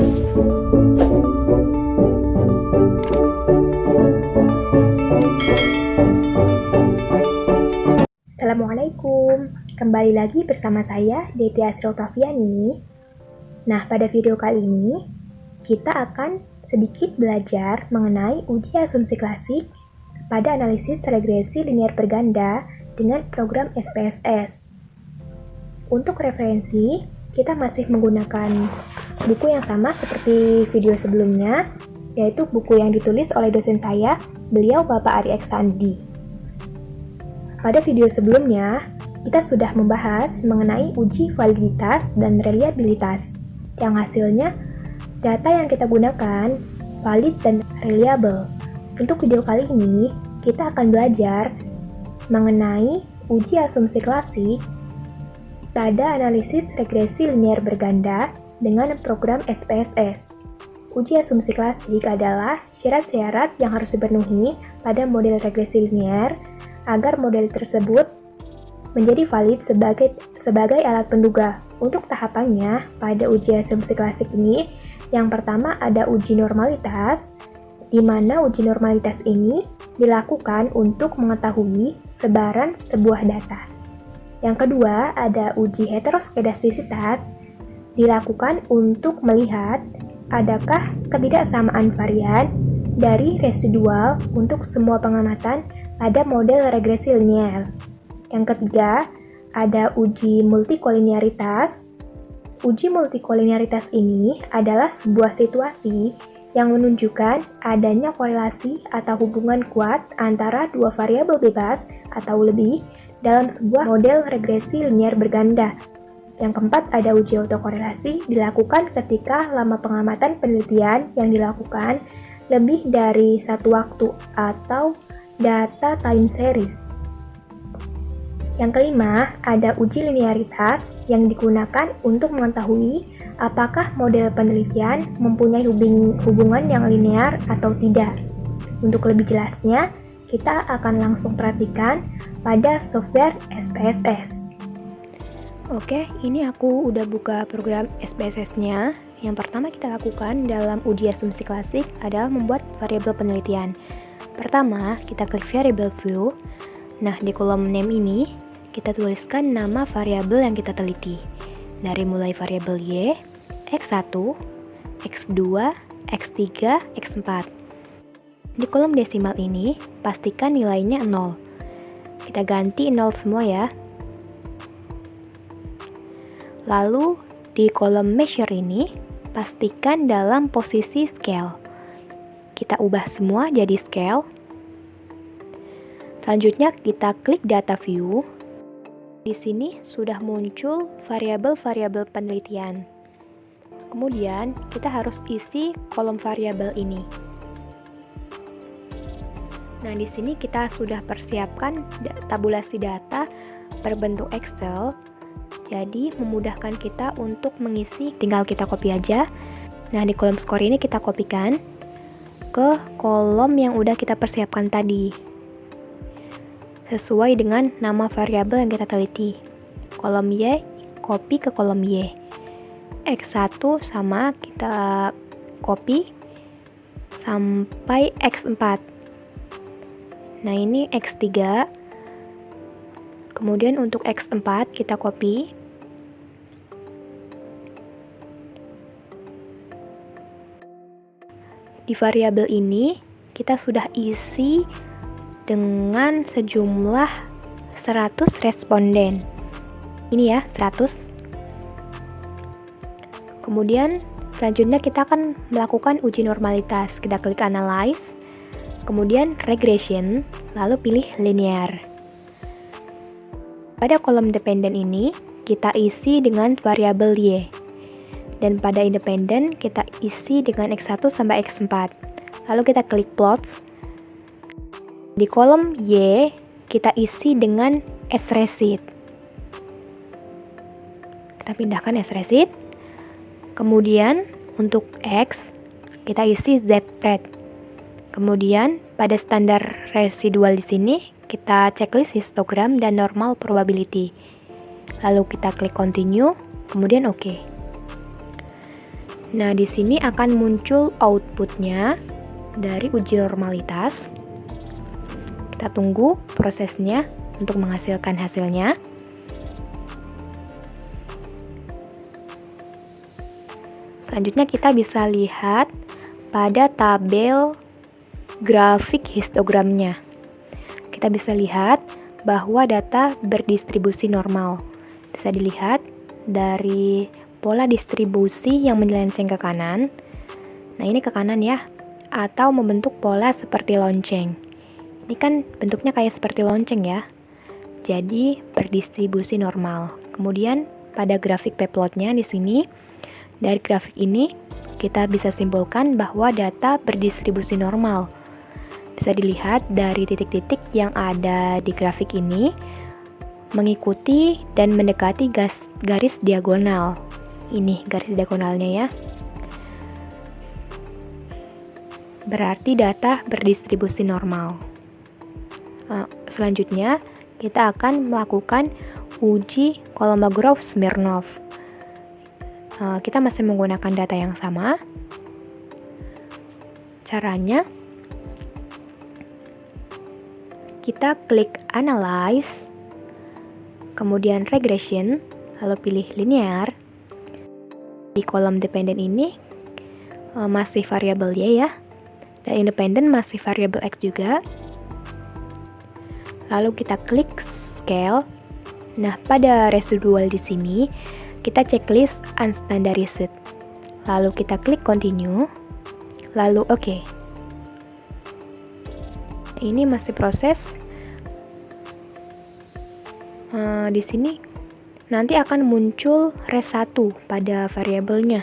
Assalamualaikum, kembali lagi bersama saya Deti Asri Oktaviani. Nah, pada video kali ini kita akan sedikit belajar mengenai uji asumsi klasik pada analisis regresi linear berganda dengan program SPSS. Untuk referensi, kita masih menggunakan buku yang sama seperti video sebelumnya, yaitu buku yang ditulis oleh dosen saya, beliau Bapak Ari Eksandi. Pada video sebelumnya, kita sudah membahas mengenai uji validitas dan reliabilitas, yang hasilnya data yang kita gunakan valid dan reliable. Untuk video kali ini, kita akan belajar mengenai uji asumsi klasik pada analisis regresi linear berganda dengan program SPSS. Uji asumsi klasik adalah syarat-syarat yang harus dipenuhi pada model regresi linear agar model tersebut menjadi valid sebagai alat penduga. Untuk tahapannya, pada uji asumsi klasik ini, yang pertama ada uji normalitas, di mana uji normalitas ini dilakukan untuk mengetahui sebaran sebuah data. Yang kedua, ada uji heteroskedastisitas, dilakukan untuk melihat adakah ketidaksamaan varian dari residual untuk semua pengamatan pada model regresi linear. Yang ketiga, ada uji multikolinearitas. Uji multikolinearitas ini adalah sebuah situasi yang menunjukkan adanya korelasi atau hubungan kuat antara dua variabel bebas atau lebih dalam sebuah model regresi linear berganda. Yang keempat, ada uji autokorelasi, dilakukan ketika lama pengamatan penelitian yang dilakukan lebih dari satu waktu atau data time series. Yang kelima, ada uji linearitas yang digunakan untuk mengetahui apakah model penelitian mempunyai hubungan yang linear atau tidak. Untuk lebih jelasnya, kita akan langsung perhatikan pada software SPSS. Oke, ini aku udah buka program SPSS-nya. Yang pertama kita lakukan dalam uji asumsi klasik adalah membuat variabel penelitian. Pertama, kita klik variable view. Nah, di kolom name ini, kita tuliskan nama variabel yang kita teliti. Dari mulai variabel Y, X1, X2, X3, X4. Di kolom desimal ini, pastikan nilainya 0. Kita ganti 0 semua ya. Lalu, di kolom measure ini, pastikan dalam posisi scale. Kita ubah semua jadi scale. Selanjutnya kita klik data view. Di sini sudah muncul variabel-variabel penelitian. Kemudian kita harus isi kolom variabel ini. Nah, di sini kita sudah persiapkan tabulasi data berbentuk Excel. Jadi memudahkan kita untuk mengisi, tinggal kita copy aja. Nah, di kolom skor ini kita kopikan ke kolom yang udah kita persiapkan tadi sesuai dengan nama variabel yang kita teliti. Kolom Y, copy ke kolom Y. X1 sama kita copy sampai X4. Nah, ini X3. Kemudian untuk X4 kita copy. Di variabel ini kita sudah isi dengan sejumlah 100 responden. Ini ya, 100. Kemudian selanjutnya kita akan melakukan uji normalitas. Kita klik analyze, kemudian regression, lalu pilih linear. Pada kolom dependen ini kita isi dengan variabel Y. Dan pada independen kita isi dengan X1 sampai X4. Lalu kita klik plots. Di kolom Y kita isi dengan srecit. Kita pindahkan srecit. Kemudian untuk X kita isi zpred. Kemudian pada standar residual di sini kita checklist histogram dan normal probability. Lalu kita klik continue, kemudian OK. Nah, di sini akan muncul outputnya dari uji normalitas. Kita tunggu prosesnya untuk menghasilkan hasilnya. Selanjutnya kita bisa lihat pada tabel grafik histogramnya. Kita bisa lihat bahwa data berdistribusi normal. Bisa dilihat dari pola distribusi yang menyelenceng ke kanan. Nah, ini ke kanan ya, atau membentuk pola seperti lonceng. Ini kan bentuknya kayak seperti lonceng ya. Jadi berdistribusi normal. Kemudian pada grafik p-plotnya di sini, dari grafik ini kita bisa simpulkan bahwa data berdistribusi normal. Bisa dilihat dari titik-titik yang ada di grafik ini mengikuti dan mendekati garis diagonal. Ini garis diagonalnya ya. Berarti data berdistribusi normal. Selanjutnya, kita akan melakukan uji Kolmogorov-Smirnov. Kita masih menggunakan data yang sama. Caranya, kita klik Analyze, kemudian Regression, lalu pilih Linear. Di kolom dependen ini masih variabel Y ya, dan independen masih variabel X juga. Lalu kita klik Scale. Nah, pada residual di sini kita checklist Unstandarized. Lalu kita klik Continue. Lalu OK. Ini masih proses. Di sini nanti akan muncul res1 pada variabelnya.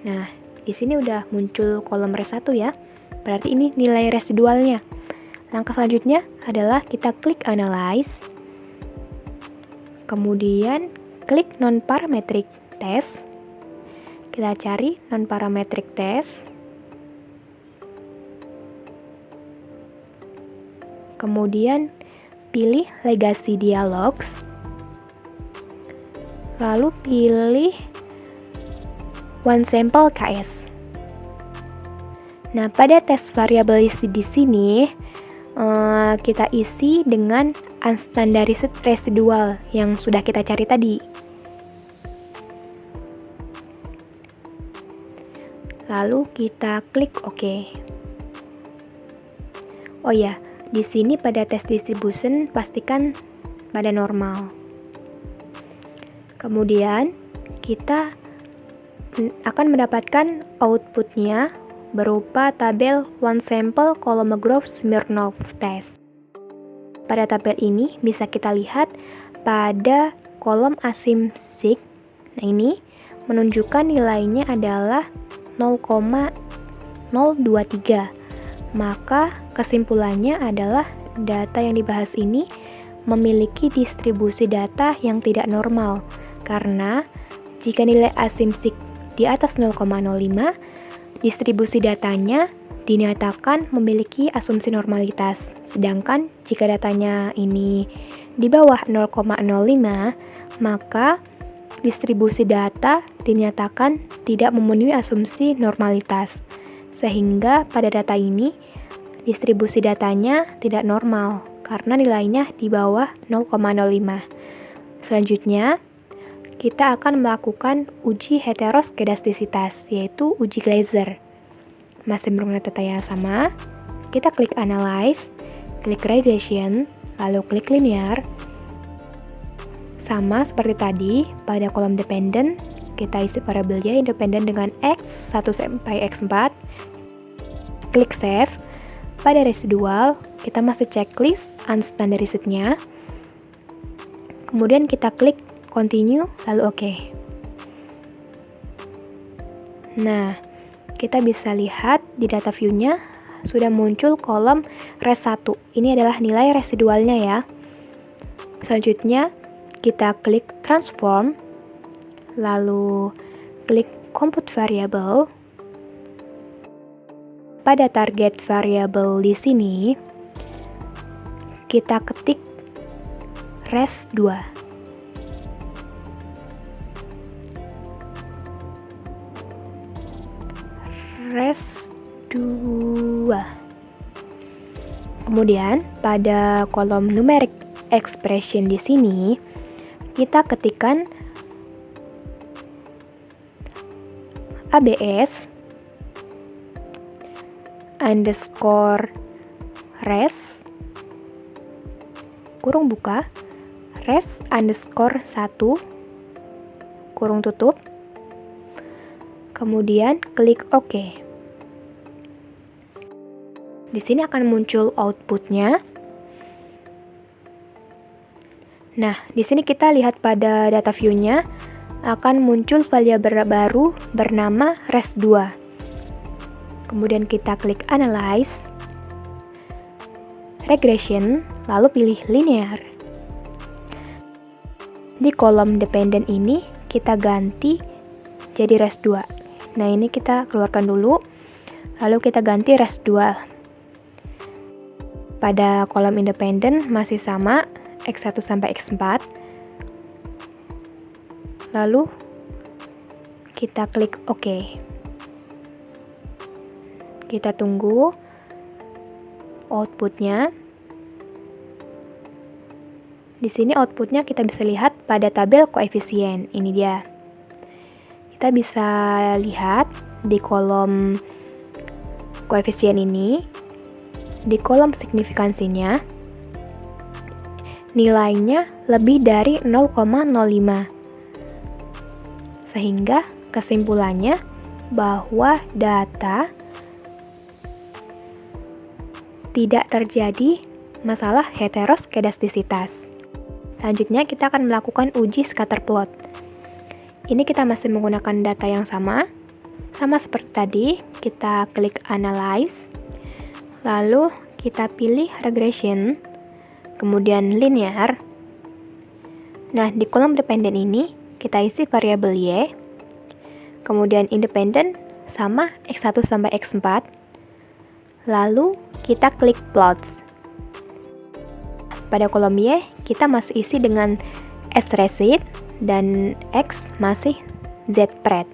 Nah, di sini udah muncul kolom res1 ya. Berarti ini nilai residualnya. Langkah selanjutnya adalah kita klik Analyze. Kemudian klik Non-Parametric Test. Kita cari Non-Parametric Test. Kemudian pilih Legacy Dialogs. Lalu pilih One Sample KS. Nah, pada tes variabel di sini kita isi dengan unstandarized residual yang sudah kita cari tadi. Lalu kita klik OK. Oh ya, di sini pada test distribution pastikan pada normal. Kemudian kita akan mendapatkan outputnya berupa tabel One Sample Kolmogorov-Smirnov Test. Pada tabel ini bisa kita lihat pada kolom asymsik. Nah, ini menunjukkan nilainya adalah 0,023. Maka kesimpulannya adalah data yang dibahas ini memiliki distribusi data yang tidak normal, karena jika nilai asymsik di atas 0,05, distribusi datanya dinyatakan memiliki asumsi normalitas. Sedangkan jika datanya ini di bawah 0,05, maka distribusi data dinyatakan tidak memenuhi asumsi normalitas. Sehingga pada data ini, distribusi datanya tidak normal karena nilainya di bawah 0,05. Selanjutnya, kita akan melakukan uji heteroskedastisitas, yaitu uji Glaser. Masih menggunakan data yang sama, kita klik Analyze, klik Regression, lalu klik Linear. Sama seperti tadi, pada kolom dependen, kita isi variabelnya independen dengan X1 sampai X4. Klik Save. Pada residual, kita masih checklist unstandarized-nya. Kemudian kita klik Continue, lalu OK. Nah, kita bisa lihat di data view-nya sudah muncul kolom res1. Ini adalah nilai residualnya ya. Selanjutnya, kita klik Transform, lalu klik Compute Variable. Pada target variable di sini, kita ketik res2. res 2. Kemudian pada kolom numeric expression di sini kita ketikkan ABS underscore res kurung buka res underscore 1 kurung tutup, kemudian klik OK. Di sini akan muncul outputnya. Nah, di sini kita lihat pada data view-nya akan muncul variabel baru bernama res2. Kemudian kita klik Analyze, Regression, lalu pilih Linear. Di kolom dependent ini kita ganti jadi res2. Nah, ini kita keluarkan dulu, lalu kita ganti res2. Pada kolom independent masih sama, X1 sampai X4. Lalu kita klik OK. Kita tunggu outputnya. Di sini outputnya kita bisa lihat pada tabel koefisien. Ini dia. Kita bisa lihat di kolom koefisien ini, di kolom signifikansinya, nilainya lebih dari 0,05. Sehingga kesimpulannya bahwa data tidak terjadi masalah heteroskedastisitas. Selanjutnya kita akan melakukan uji scatter plot. Ini kita masih menggunakan data yang sama seperti tadi. Kita klik Analyze, lalu kita pilih Regression, kemudian Linear. Nah, di kolom dependent ini kita isi variabel Y, kemudian independent sama X1 sampai X4, lalu kita klik Plots. Pada kolom Y kita masih isi dengan sRecit dan X masih zpred.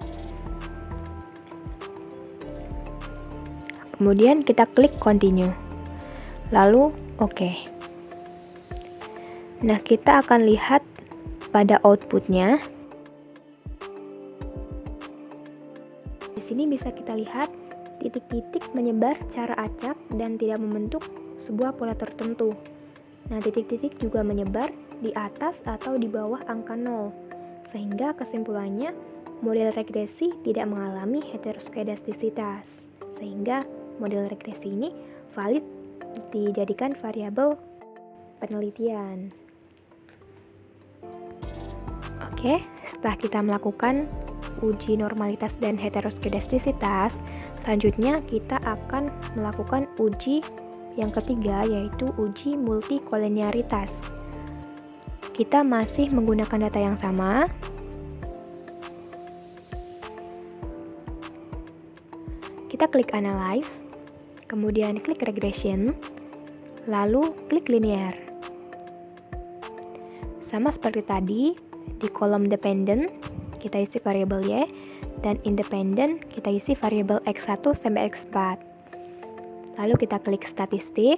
Kemudian kita klik Continue, lalu OK. Nah, kita akan lihat pada outputnya. Di sini bisa kita lihat titik-titik menyebar secara acak dan tidak membentuk sebuah pola tertentu. Nah, titik-titik juga menyebar di atas atau di bawah angka 0, sehingga kesimpulannya model regresi tidak mengalami heteroskedastisitas, sehingga model regresi ini valid dijadikan variabel penelitian. Oke, setelah kita melakukan uji normalitas dan heteroskedastisitas, selanjutnya kita akan melakukan uji yang ketiga, yaitu uji multikolinearitas. Kita masih menggunakan data yang sama. Kita klik Analyze, kemudian klik Regression, lalu klik Linear. Sama seperti tadi, di kolom dependent kita isi variabel Y, dan independent kita isi variabel X1 sampai X4. Lalu kita klik statistik.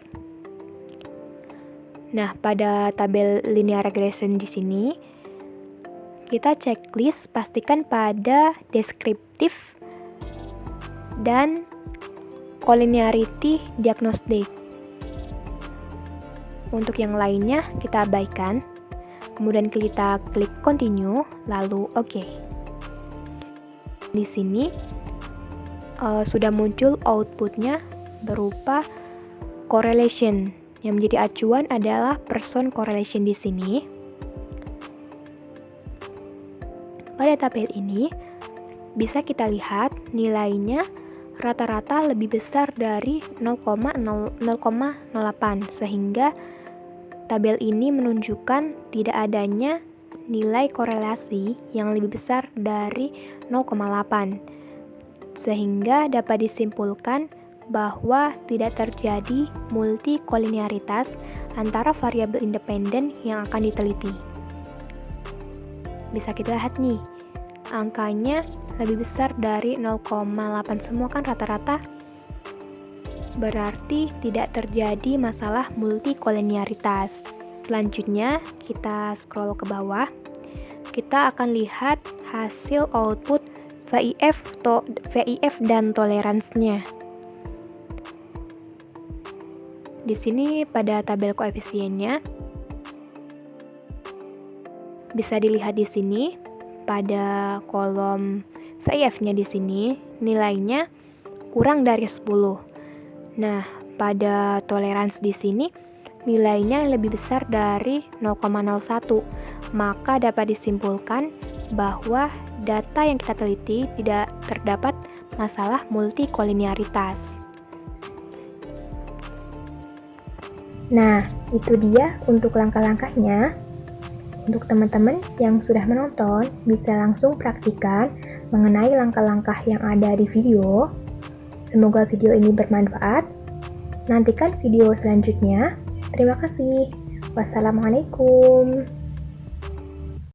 Nah, pada tabel linear regression di sini, kita checklist pastikan pada deskriptif dan collinearity diagnostic. Untuk yang lainnya kita abaikan. Kemudian kita klik continue, lalu OK. Di sini sudah muncul outputnya berupa correlation. Yang menjadi acuan adalah person correlation di sini. Pada tabel ini bisa kita lihat nilainya rata-rata lebih besar dari 0,08, sehingga tabel ini menunjukkan tidak adanya nilai korelasi yang lebih besar dari 0,8, sehingga dapat disimpulkan bahwa tidak terjadi multikolinearitas antara variabel independen yang akan diteliti. Bisa kita lihat nih, angkanya lebih besar dari 0,8 semua kan rata-rata. Berarti tidak terjadi masalah multikolinearitas. Selanjutnya, kita scroll ke bawah. Kita akan lihat hasil output VIF dan toleransinya. Di sini pada tabel koefisiennya bisa dilihat di sini pada kolom VIF-nya di sini nilainya kurang dari 10. Nah, pada toleransi di sini nilainya lebih besar dari 0,01. Maka dapat disimpulkan bahwa data yang kita teliti tidak terdapat masalah multikolinearitas. Nah, itu dia untuk langkah-langkahnya. Untuk teman-teman yang sudah menonton, bisa langsung praktikan mengenai langkah-langkah yang ada di video. Semoga video ini bermanfaat. Nantikan video selanjutnya. Terima kasih. Wassalamualaikum.